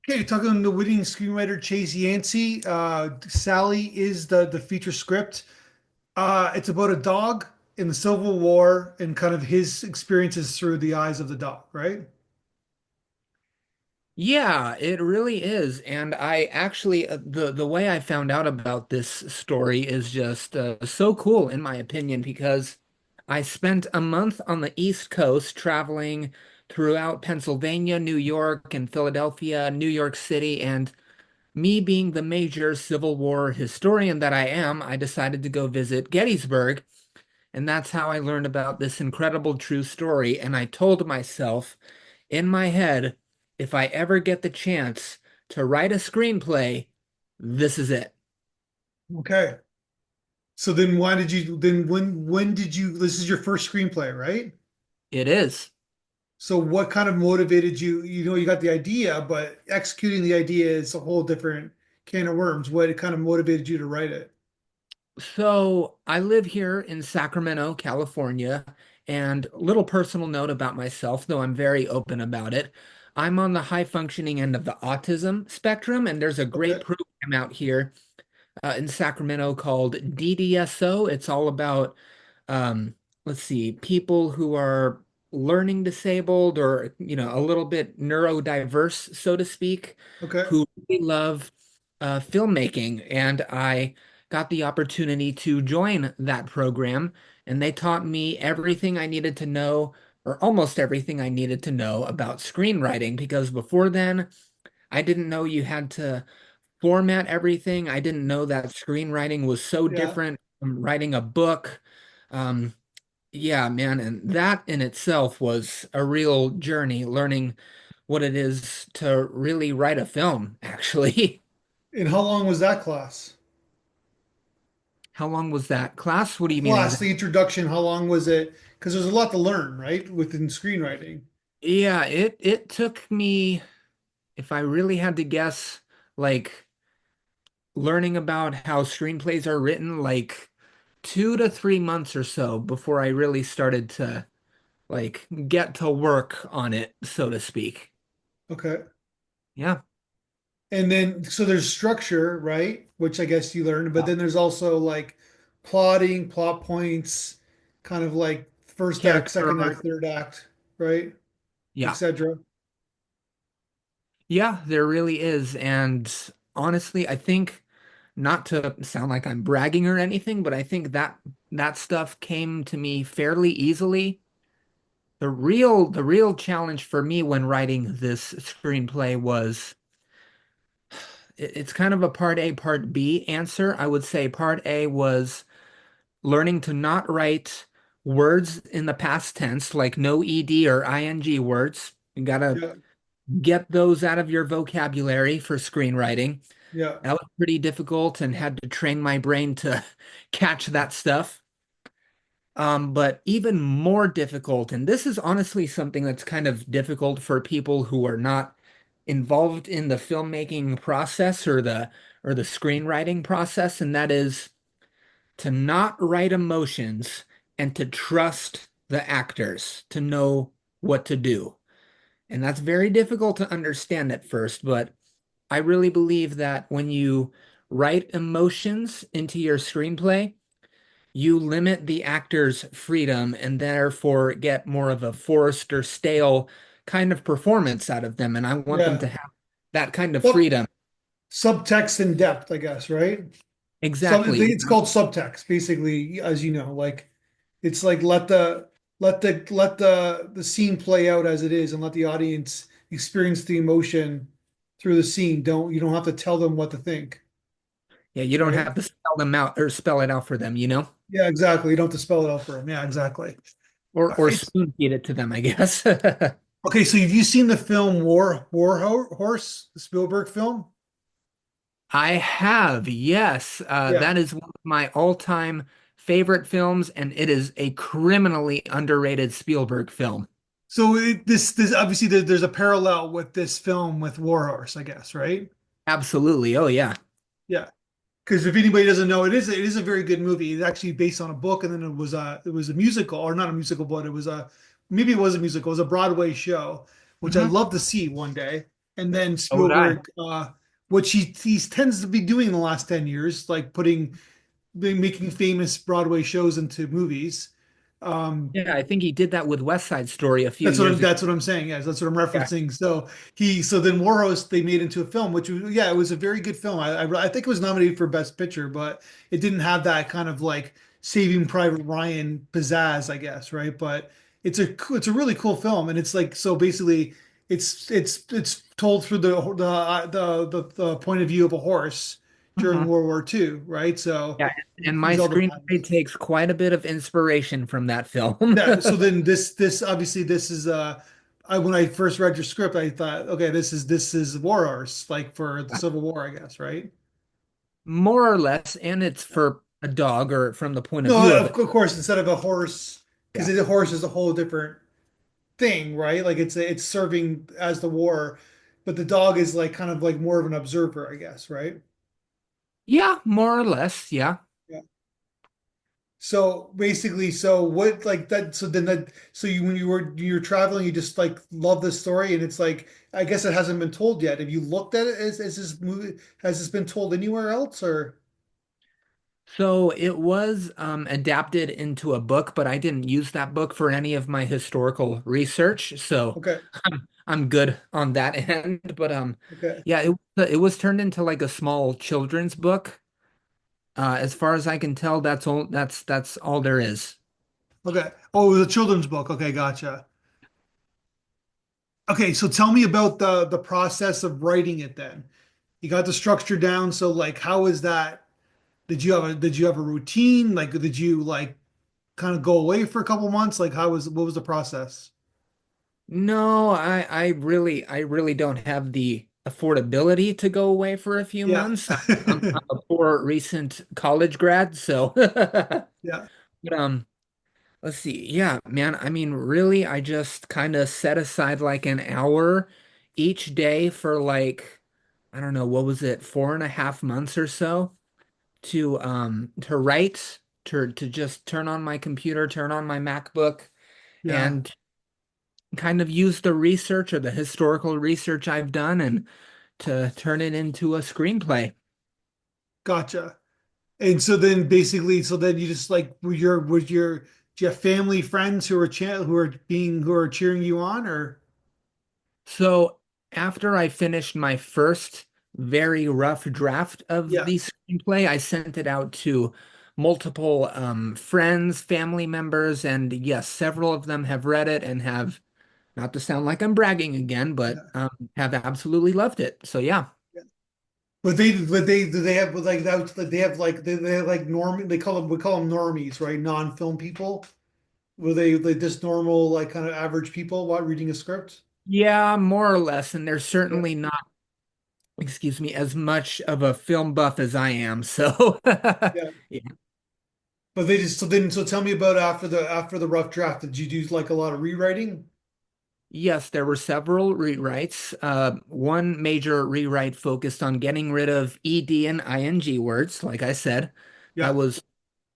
Okay, talking the winning screenwriter Chase Yancey. Sallie is the feature script. It's about a dog in the Civil War and kind of his experiences through the eyes of the dog, right? Yeah, it really is. And I actually the way I found out about this story is just so cool in my opinion because I spent a month on the East Coast traveling throughout Pennsylvania, New York, and Philadelphia, New York City, and me being the major Civil War historian that I am, I decided to go visit Gettysburg, and that's how I learned about this incredible true story. And I told myself in my head, if I ever get the chance to write a screenplay, this is it. Okay. So then why did you then when did you this is your first screenplay, right? It is. So what kind of motivated you? You know, you got the idea, but executing the idea is a whole different can of worms. What kind of motivated you to write it? So I live here in Sacramento, California, and little personal note about myself, though I'm very open about it. I'm on the high functioning end of the autism spectrum, and there's a great Okay. program out here in Sacramento called DDSO. It's all about, um, let's see, people who are learning disabled or, a little bit neurodiverse, so to speak, Okay. who really love filmmaking. And I got the opportunity to join that program, and they taught me everything I needed to know, or almost everything I needed to know about screenwriting, because before then, I didn't know you had to format everything. I didn't know that screenwriting was so Yeah. different from writing a book. Um, yeah, man, and that in itself was a real journey, learning what it is to really write a film, actually. And how long was that class? How long was that class? What do you mean Class, the exactly? introduction, how long was it? Because there's a lot to learn, right, within screenwriting. Yeah, it took me, if I really had to guess, like learning about how screenplays are written, like 2 to 3 months or so before I really started to like get to work on it, so to speak. Okay. Yeah. And then, so there's structure, right, which I guess you learned, but then there's also like plotting, plot points, kind of like first act, Character second act, arc. third act, right, Yeah. etc. Yeah, there really is. And honestly, I think not to sound like I'm bragging or anything, but I think that stuff came to me fairly easily. The real challenge for me when writing this screenplay was it's kind of a part A, part B answer. I would say part A was learning to not write words in the past tense, like no ed or ing words. You gotta Yeah. get those out of your vocabulary for screenwriting. Yeah. That was pretty difficult and had to train my brain to catch that stuff. But even more difficult, and this is honestly something that's kind of difficult for people who are not involved in the filmmaking process or the screenwriting process, and that is to not write emotions and to trust the actors to know what to do. And that's very difficult to understand at first, but I really believe that when you write emotions into your screenplay, you limit the actor's freedom and therefore get more of a forced or stale kind of performance out of them. And I want them Yeah. to have that kind of Sub freedom. Subtext and depth, I guess, right? Exactly. It's called subtext, basically, as you know, like it's like let the scene play out as it is and let the audience experience the emotion through the scene. You don't have to tell them what to think, Yeah, you don't right? have to spell them out or spell it out for them, you know? Yeah, exactly. You don't have to spell it out for them. Yeah, exactly. Or It's spoon feed it to them, I guess. okay. So have you seen the film Horse, the Spielberg film? I have, yes. Yeah. That is one of my all-time favorite films, and it is a criminally underrated Spielberg film. So this obviously there's a parallel with this film with Warhorse, I guess, right? Absolutely. Oh, yeah. Yeah. Because if anybody doesn't know, it is a very good movie. It's actually based on a book, and then it was a musical, or not a musical, but it was a maybe it was a musical. It was a Broadway show, which I'd Hmm. love to see one day. and then So would I. Spielberg, what he tends to be doing in the last 10 years, like making famous Broadway shows into movies. Um, Yeah, I think he did that with West Side Story a few That's what years ago. that's what I'm saying. Yes, that's what I'm Yeah. referencing. So then Warhorse they made into a film, which was, yeah, it was a very good film. I think it was nominated for Best Picture, but it didn't have that kind of like Saving Private Ryan pizzazz, I guess, right? But it's a really cool film, and it's like so basically it's told through the point of view of a horse during Uh-huh. World War II, right? So Yeah, and my these all the screenplay battles. takes quite a bit of inspiration from that film. Yeah, so then this obviously this is when I first read your script, I thought, okay, this is war horse, like for the Civil War, I guess, right? More or less, and it's for a dog or from the point of No, view of of it. course, instead of a horse, because Yeah. a horse is a whole different thing, right? Like it's serving as the war, but the dog is like kind of like more of an observer, I guess, right? Yeah, more or less. Yeah. Yeah. So basically, so what like that? So then that so you when you're traveling, you just like love this story, and it's like I guess it hasn't been told yet. Have you looked at it? Is this movie has this been told anywhere else or So it was adapted into a book, but I didn't use that book for any of my historical research. So okay, I'm good on that end. But okay, yeah, it was turned into like a small children's book. As far as I can tell, that's all there is. okay. Oh, it was a children's book. Okay, gotcha. Okay, so tell me about the process of writing it then. You got the structure down, so like how is that? Did you have a routine? Like did you like kind of go away for a couple months? Like what was the process? No, I really don't have the affordability to go away for a few Yeah. months. I'm a poor recent college grad, so but Yeah. let's see. Yeah, man, I mean, really, I just kind of set aside like an hour each day for like, I don't know, what was it, 4.5 months or so to write, to just turn on my computer, turn on my MacBook Yeah. and kind of use the research or the historical research I've done and to turn it into a screenplay. Gotcha. And so then basically, so then you just like do you have family, friends who are cheering you on or So after I finished my first very rough draft of yeah, the screenplay, I sent it out to multiple friends, family members, and yes, several of them have read it and have, not to sound like I'm bragging again, but yeah. have absolutely loved it. So yeah. Yeah. But they do they have like that they have like they have like norm they call them we call them normies, right? Non-film people. Were they like just normal like kind of average people while reading a script? Yeah, more or less. And they're Okay. certainly not, excuse me, as much of a film buff as I am. So, Yeah. yeah. But they just so tell me about after the rough draft. Did you do like a lot of rewriting? Yes, there were several rewrites. One major rewrite focused on getting rid of ed and ing words. Like I said, that Yeah. was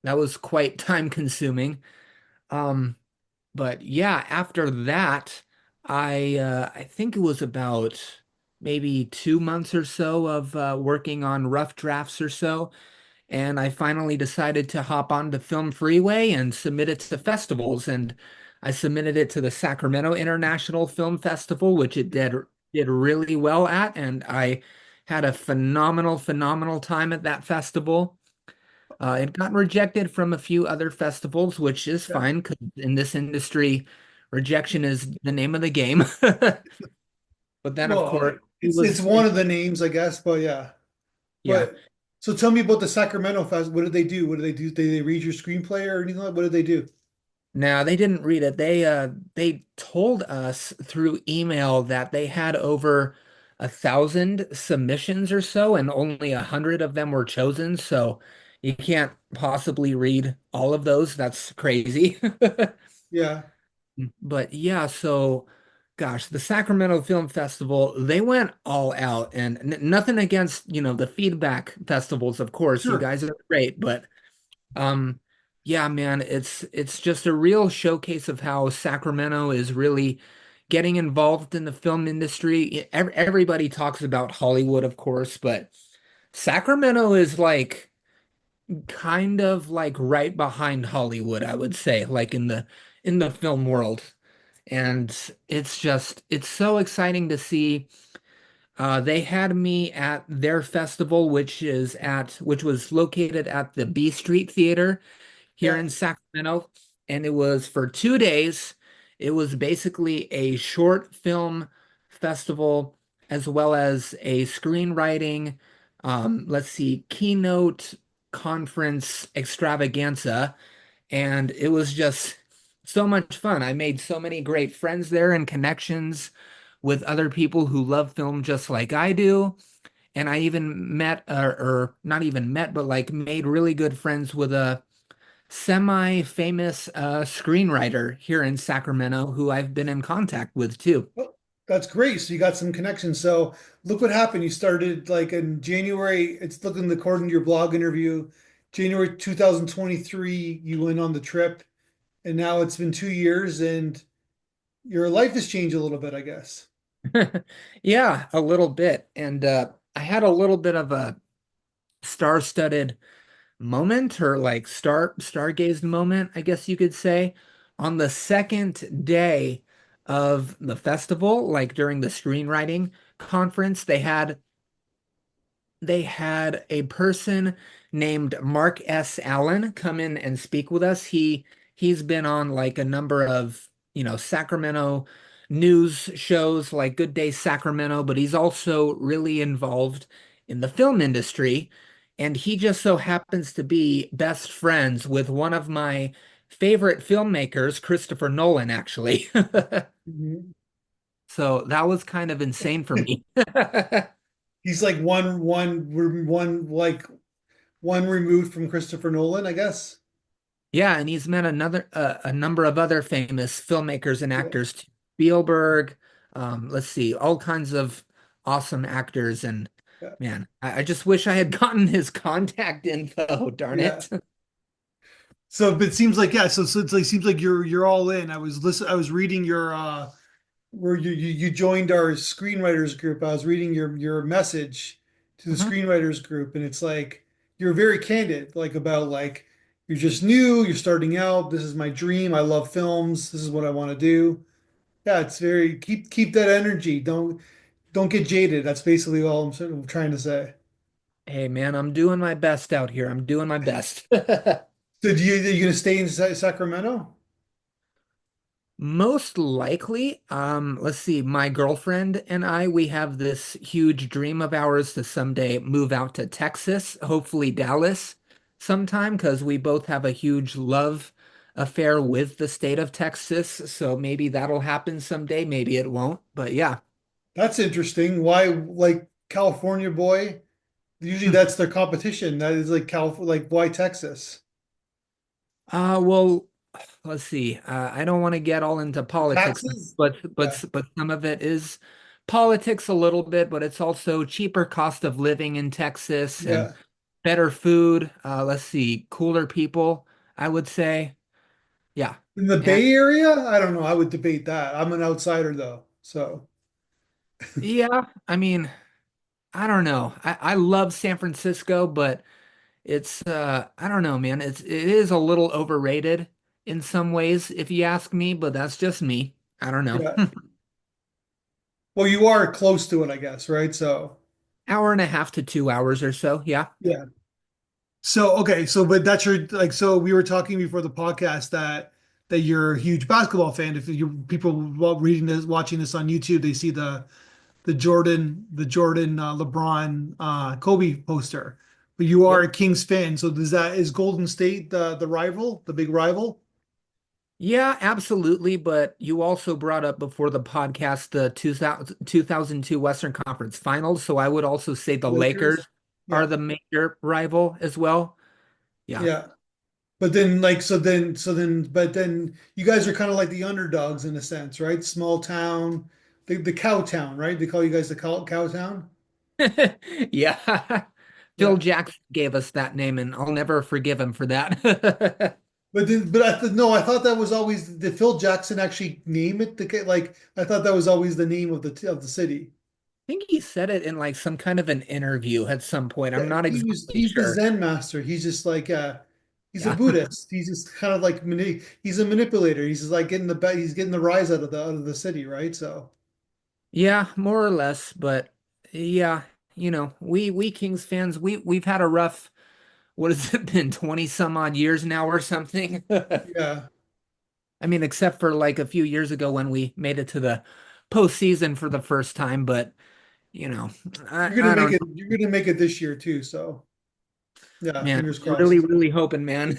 that was quite time consuming. Um, but yeah, after that, I think it was about maybe 2 months or so of working on rough drafts or so. And I finally decided to hop on the Film Freeway and submit it to festivals. And I submitted it to the Sacramento International Film Festival, which it did really well at. And I had a phenomenal time at that festival. It got rejected from a few other festivals, which is Yeah. fine because in this industry, rejection is the name of the game. But then, of Well, course, it it's was, one of the names, I guess, but yeah. yeah. But so tell me about the Sacramento Fest. What did they do? What did they do? Did they read your screenplay or anything like? What did they do? Now they didn't read it. They told us through email that they had over 1,000 submissions or so, and only 100 of them were chosen. So you can't possibly read all of those. That's crazy. Yeah, But yeah, so gosh, the Sacramento Film Festival, they went all out, and nothing against, the feedback festivals, of course. You sure. guys are great, but um, yeah, man, it's just a real showcase of how Sacramento is really getting involved in the film industry. Everybody talks about Hollywood, of course, but Sacramento is like kind of like right behind Hollywood, I would say, like in the film world. And it's so exciting to see. They had me at their festival, which was located at the B Street Theater here Yeah. in Sacramento, and it was for 2 days. It was basically a short film festival as well as a screenwriting, let's see, keynote conference extravaganza, and it was just so much fun. I made so many great friends there and connections with other people who love film just like I do. And I even met, or not even met, but like made really good friends with a semi-famous screenwriter here in Sacramento who I've been in contact with too. Oh, that's great. So you got some connections. So look what happened. You started like in January. It's looking according to your blog interview, January 2023, you went on the trip, and now it's been 2 years and your life has changed a little bit, I guess. Yeah, a little bit. And I had a little bit of a star-studded moment or like stargazed moment, I guess you could say, on the second day of the festival, like during the screenwriting conference, they had a person named Mark S. Allen come in and speak with us. He's been on like a number of, Sacramento news shows like Good Day Sacramento, but he's also really involved in the film industry. And he just so happens to be best friends with one of my favorite filmmakers, Christopher Nolan, actually. Mhm. So that was kind of insane for me. He's like one removed from Christopher Nolan, I guess. Yeah, and he's met a number of other famous filmmakers and Yeah. actors too. Spielberg, let's see, all kinds of awesome actors. And Yeah. man, I just wish I had gotten his contact info, darn Yeah. it. So, but it seems like yeah. So it's like seems like you're all in. I was reading your where you joined our screenwriters group. I was reading your message to the Mhm. screenwriters group, and it's like you're very candid, like about like you're just new, you're starting out. This is my dream. I love films. This is what I want to do. Yeah, it's very keep that energy. Don't get jaded. That's basically all I'm sort of trying to say. Hey man, I'm doing my best out here. I'm doing my best. So are you gonna stay in Sacramento? Most likely, let's see, my girlfriend and I, we have this huge dream of ours to someday move out to Texas, hopefully Dallas sometime, because we both have a huge love affair with the state of Texas. So maybe that'll happen someday, maybe it won't, but yeah. That's interesting. Why, like California boy? Usually that's their competition. That is like like why Texas? Well, let's see. I don't want to get all into politics, Taxes? but Yeah. but some of it is politics a little bit, but it's also cheaper cost of living in Texas and Yeah. better food. Let's see, cooler people, I would say. Yeah. In the And Bay Area, I don't know. I would debate that. I'm an outsider though. So yeah, I mean, I don't know. I love San Francisco, but it's I don't know, man. It is a little overrated in some ways, if you ask me, but that's just me. I don't know. yeah. Well, you are close to it, I guess, right? So Hour and a half to 2 hours or so. Yeah. yeah. So okay, so but that's your like so we were talking before the podcast that you're a huge basketball fan. If you people while reading this, watching this on YouTube, they see the Jordan LeBron Kobe poster. But you are Yep. a Kings fan, so is Golden State the rival, the big rival? Yeah, absolutely. But you also brought up before the podcast the 2002 Western Conference Finals. So I would also say the Lakers? Lakers are Yeah. the major rival as well. Yeah. Yeah. But then like but then you guys are kind of like the underdogs in a sense, right? Small town, the cow town, right? They call you guys the cow town? Yeah. Phil Yeah. Jackson gave us that name, and I'll never forgive him for that. No, I thought that was always, did Phil Jackson actually name it? Like, I thought that was always the name of the city. I think he said it in like some kind of an interview at some point. I'm Yeah, not exactly he's the sure. Zen master. He's just like he's a Yeah. Buddhist. He's just kind of like he's a manipulator. He's just like he's getting the rise out of the city, right? So Yeah, more or less, but yeah, we Kings fans, we've had a rough, what has it been, 20 some odd years now or something? yeah, I mean, except for like a few years ago when we made it to the postseason for the first time, but you know, I don't know, you're gonna make it this year too. So yeah, man. fingers Really, crossed. really hoping, man.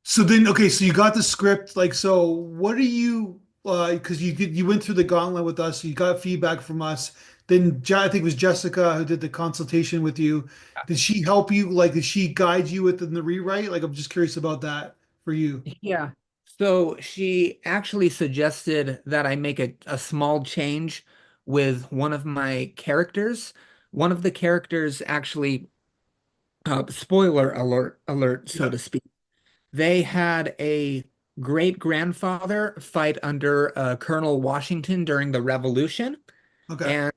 So then, okay, so you got the script. Like, so what are you? Because you went through the gauntlet with us, so you got feedback from us. Then I think it was Jessica who did the consultation with you. Did she help you? Like, did she guide you within the rewrite? Like, I'm just curious about that for you. Yeah. So she actually suggested that I make a small change with one of my characters. One of the characters actually, spoiler alert, so Yeah. to speak. They had a great grandfather fight under Colonel Washington during the Revolution, Okay. and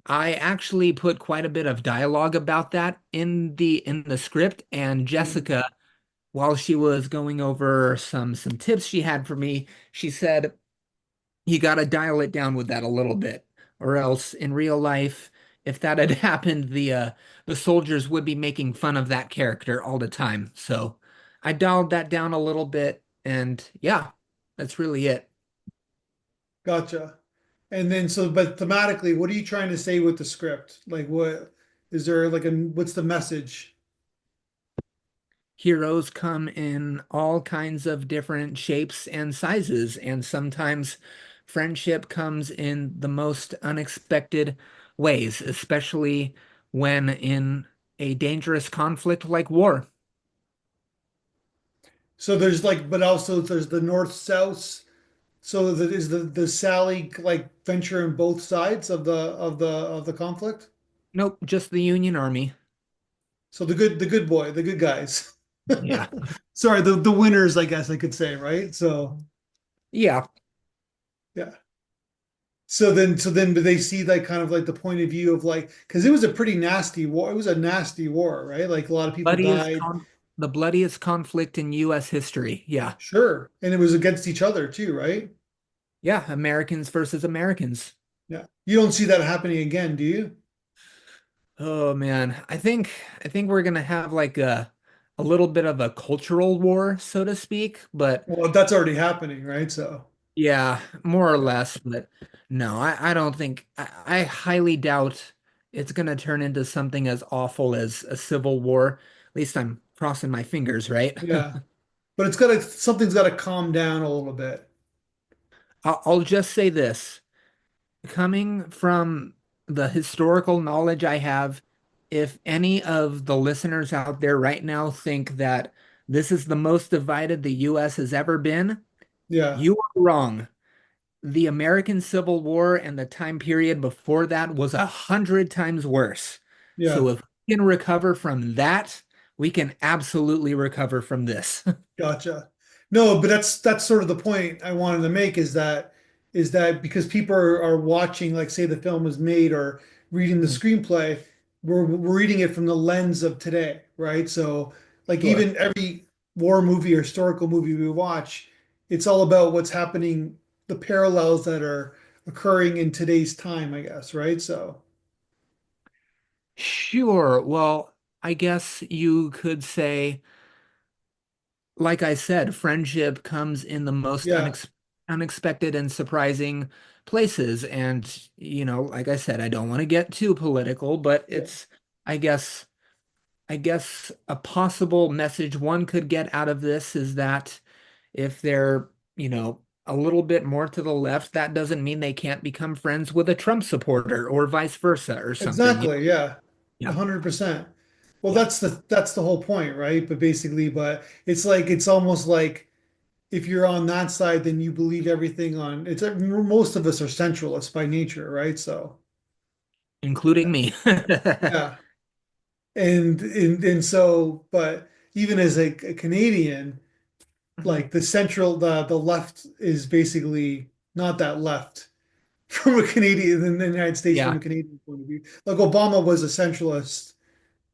I actually put quite a bit of dialogue about that in the script. And Mhm. Jessica, while she was going over some tips she had for me, she said, you got to dial it down with that a little bit, or else in real life, if that had happened, the soldiers would be making fun of that character all the time. So I dialed that down a little bit, and yeah, that's really it. Gotcha. And then so, but thematically, what are you trying to say with the script? Like, what is there like what's the message? Heroes come in all kinds of different shapes and sizes, and sometimes friendship comes in the most unexpected ways, especially when in a dangerous conflict like war. So there's like, but also there's the north south. So is the Sally like venture in both sides of the conflict? Nope, just the Union Army. So the good guys. Yeah. Sorry, the winners, I guess I could say, right? So Yeah. yeah. So then they see like kind of like the point of view of like because it was a pretty nasty war. It was a nasty war, right? Like a lot of people Bloodiest died. con the bloodiest conflict in US history. Yeah. Sure. And it was against each other too, right? Yeah, Americans versus Americans. Yeah. You don't see that happening again, do you? Oh man, I think we're gonna have like a little bit of a cultural war, so to speak, but Well, that's already happening, right? So, yeah, more or yeah. less. But no, I don't think I highly doubt it's gonna turn into something as awful as a civil war. At least I'm crossing my fingers, right? Yeah. But something's got to calm down a little bit. I'll just say this. Coming from the historical knowledge I have, if any of the listeners out there right now think that this is the most divided the US has ever been, Yeah. you are wrong. The American Civil War and the time period before that was 100 times worse. So Yeah. if we can recover from that, we can absolutely recover from this. Gotcha. No, but that's sort of the point I wanted to make is that because people are watching, like say the film was made or reading the screenplay, we're reading it from the lens of today, right? So like Sure. even every war movie or historical movie we watch, it's all about what's happening, the parallels that are occurring in today's time, I guess, right? So Sure. Well, I guess you could say, like I said, friendship comes in the most yeah, unexpected and surprising places. And, like I said, I don't want to get too political, but yeah, I guess, I guess a possible message one could get out of this is that if they're, a little bit more to the left, that doesn't mean they can't become friends with a Trump supporter or vice versa or something. exactly, yeah. Yeah. 100%. Well, Yeah. that's the whole point, right? But basically, but it's like it's almost like if you're on that side, then you believe everything on it's most of us are centralists by nature, right? So Including yeah, me. yeah. And so, but even as a Canadian, Mhm. like the left is basically not that left from a Canadian in the United States from Yeah. a Canadian point of view. Like Obama was a centralist,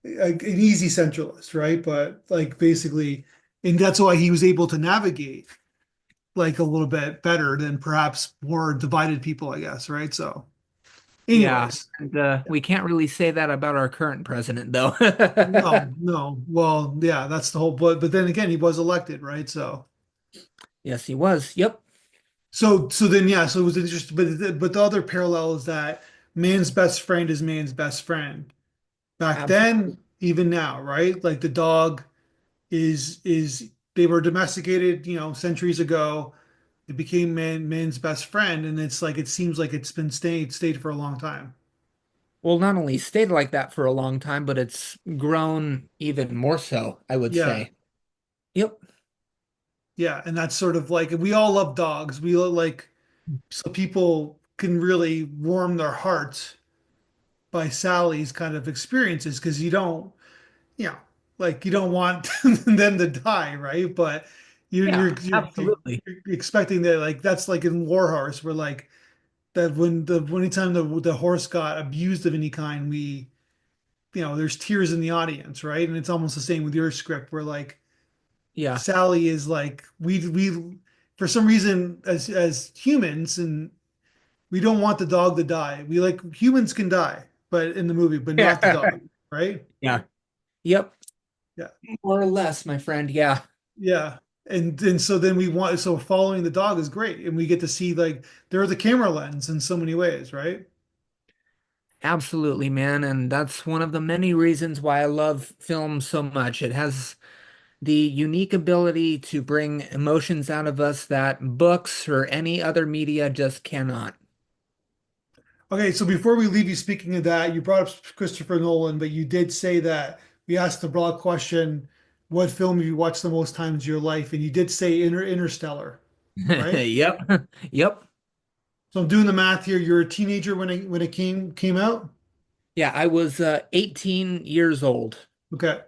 an easy centralist, right? But like basically, and that's why he was able to navigate like a little bit better than perhaps more divided people, I guess, right? So, Yeah. anyways, And we can't really say that about our current president, though. no, no. Well, yeah, that's the whole. But then again, he was elected, right? So, Yes, he was. Yep. so then yeah, so it was interesting. But the other parallel is that man's best friend is man's best friend. Back Absolutely. then, even now, right? Like the dog is they were domesticated, centuries ago. It became man's best friend, and it's like it seems like it's been stayed for a long time. Well, not only stayed like that for a long time, but it's grown even more so, I would Yeah, say. Yep. yeah, and that's sort of like we all love dogs. We like so people can really warm their hearts by Sally's kind of experiences because you know, like you don't want them to die, right? But you're Yeah, you're you're, absolutely. you're expecting that like that's like in Warhorse where like that when anytime the horse got abused of any kind, there's tears in the audience, right? And it's almost the same with your script where like Yeah. Sally is like we for some reason as humans and we don't want the dog to die. We like humans can die, but in the movie, but not the Yeah. dog, right? Yeah. Yep. Yeah. More or less, my friend. Yeah. Yeah. And so then so following the dog is great. And we get to see like they're the camera lens in so many ways, right? Absolutely, man. And that's one of the many reasons why I love film so much. It has the unique ability to bring emotions out of us that books or any other media just cannot. Okay, so before we leave you, speaking of that, you brought up Christopher Nolan, but you did say that we asked the broad question, what film have you watched the most times in your life? And you did say Interstellar, right? Yep. Yep. So I'm doing the math here. You're a teenager when it came out. Yeah, I was 18 years old. Okay.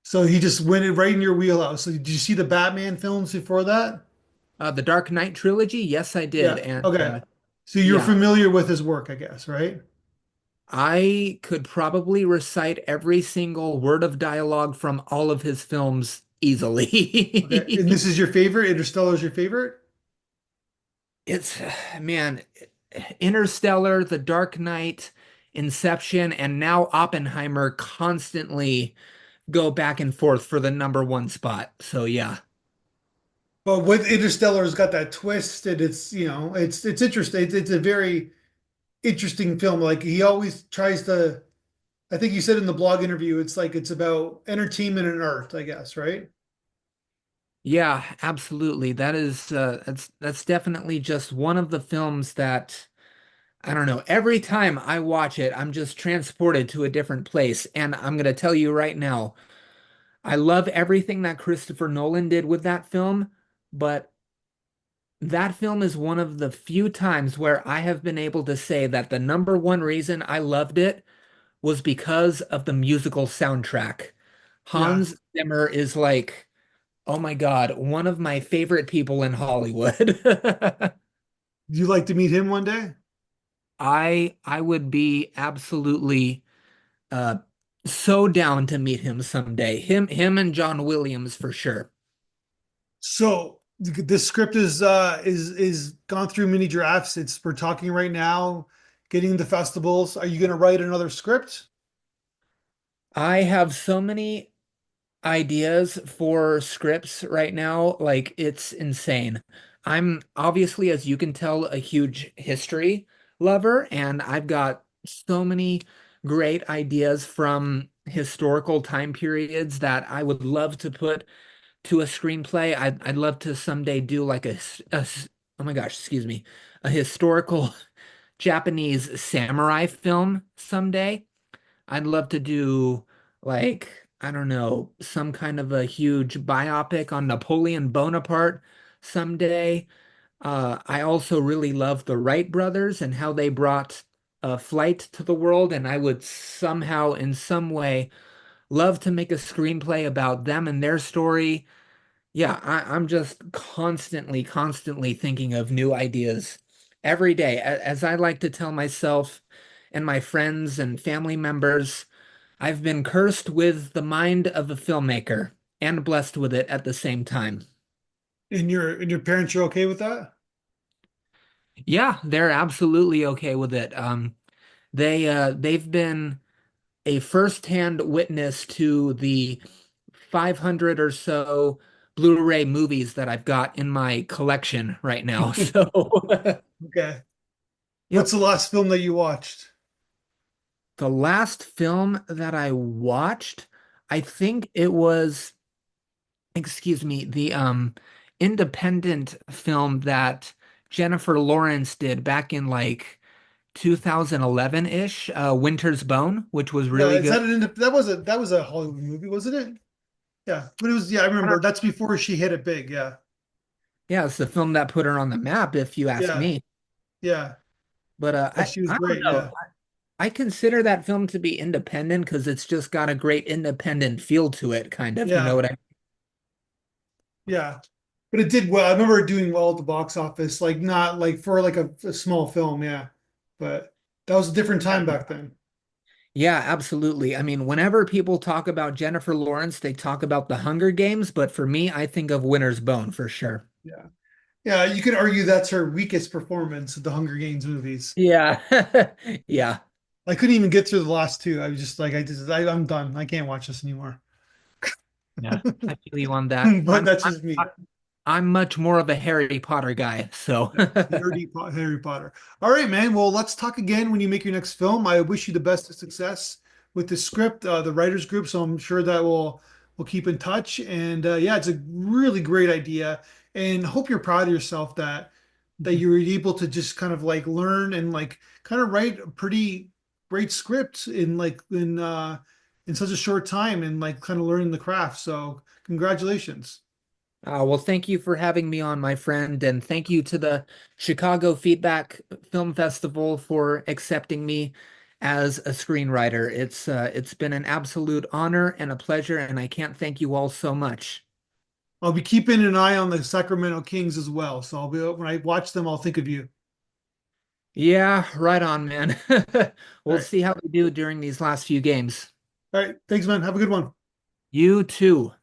So he just went it right in your wheelhouse. So did you see the Batman films before that? The Dark Knight trilogy, yes, I did. Yeah. And Okay. So you're yeah, familiar with his work, I guess, right? I could probably recite every single word of dialogue from all of his films Okay. And easily. this is your favorite? Interstellar is your favorite? It's, man, Interstellar, The Dark Knight, Inception, and now Oppenheimer constantly go back and forth for the number one spot. So yeah. But with Interstellar's got that twist, and it's interesting. It's a very interesting film. Like he always tries to. I think you said in the blog interview, it's like it's about entertainment and art, I guess, right? Yeah, absolutely. That's definitely just one of the films that I don't know. Every time I watch it, I'm just transported to a different place. And I'm gonna tell you right now, I love everything that Christopher Nolan did with that film, but that film is one of the few times where I have been able to say that the number one reason I loved it was because of the musical soundtrack. Yeah. Hans Zimmer is like, oh my God, one of my favorite people in Hollywood. Do you like to meet him one day? I would be absolutely uh so down to meet him someday. Him and John Williams for sure. So this script is gone through many drafts. We're talking right now, getting the festivals. Are you going to write another script? I have so many ideas for scripts right now, like it's insane. I'm obviously, as you can tell, a huge history lover, and I've got so many great ideas from historical time periods that I would love to put to a screenplay. I'd love to someday do like oh my gosh, excuse me, a historical Japanese samurai film someday. I'd love to do like, I don't know, some kind of a huge biopic on Napoleon Bonaparte someday. I also really love the Wright brothers and how they brought flight to the world, and I would somehow, in some way, love to make a screenplay about them and their story. Yeah, I'm just constantly thinking of new ideas every day. As I like to tell myself and my friends and family members, I've been cursed with the mind of a filmmaker and blessed with it at the same time. And your parents are okay with that? Yeah, they're absolutely okay with it. They've been a firsthand witness to the 500 or so Blu-ray movies that I've got in my collection right now. So, Okay. What's yep. the last film that you watched? The last film that I watched, I think it was, excuse me, the independent film that Jennifer Lawrence did back in like 2011-ish, Winter's Bone, which was Yeah, really is good. that was a Hollywood movie, wasn't it? Yeah, but it was, yeah, I remember. That's before she hit it big. Yeah. Yeah, it's the film that put her on the map, if you ask Yeah. me. Yeah. But Yeah, she was I don't great. know. Yeah. I consider that film to be independent because it's just got a great independent feel to it, kind of. You know Yeah. what I Yeah. But it did well. I remember it doing well at the box office, like not like for like a small film, yeah. But that was a different time mean? back then. Yeah, absolutely. I mean, whenever people talk about Jennifer Lawrence, they talk about the Hunger Games, but for me, I think of Winter's Bone for sure. Yeah. Yeah, you could argue that's her weakest performance of the Hunger Games movies. Yeah. Yeah. I couldn't even get through the last two. I was just like, I'm done. I can't watch this anymore. Yeah. I feel you on that. But that's just me. I'm much more of a Harry Potter guy, so Yeah, Harry Potter. All right, man. Well, let's talk again when you make your next film. I wish you the best of success with the script, the writers group. So I'm sure that we'll keep in touch. And yeah, it's a really great idea. And hope you're proud of yourself that you were able to just kind of like learn and like kind of write a pretty great script in such a short time and like kind of learning the craft. So congratulations. Well, thank you for having me on, my friend, and thank you to the Chicago Feedback Film Festival for accepting me as a screenwriter. It's been an absolute honor and a pleasure, and I can't thank you all so much. I'll be keeping an eye on the Sacramento Kings as well. So I'll be when I watch them, I'll think of you. Yeah, right on, man. All We'll right. see how we do during these last few games. All right. Thanks, man. Have a good one. You too.